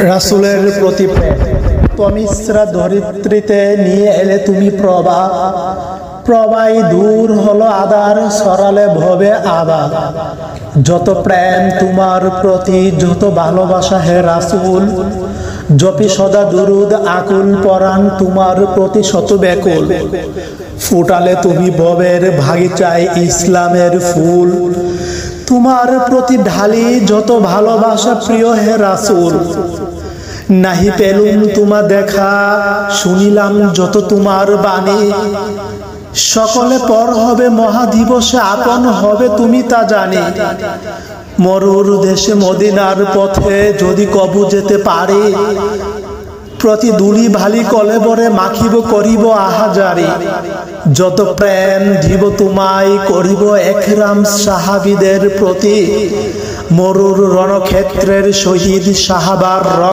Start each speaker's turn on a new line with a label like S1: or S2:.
S1: রাসূলের প্রতি প্রেম। তমিশ্রা ধরিত্রীতে নিয়ে এলে তুমি প্রভা, প্রভাই দূর হলো আদার, সরালে ভবে আবার। যত প্রেম তোমার প্রতি, যত ভালোবাসা হে রাসূল, জপি সদা দুরুদ আকুল, পরাণ তোমার প্রতি শত ব্যাকুল। ফুটালে তুমি ভবের ভাগিচায় ইসলামের ফুল, তোমার প্রতি ঢালি যত ভালোবাসা প্রিয় হে রাসূল। নাহি পেলুম তোমা দেখা, শুনিলাম যত তোমার বাণী। সকলে পর হবে মহাদিবসে, আপন হবে তুমি তা জানি। মরুর দেশে মদিনার পথে যদি কবু যেতে পারি, প্রতি দুলি ভালি কলেবরে মাখিব করিব আহাজারি। যত প্রেম দিব তোমায় করিব একরাম সাহাবীদের প্রতি, মরুর রণক্ষেত্রের শহীদ সাহাবার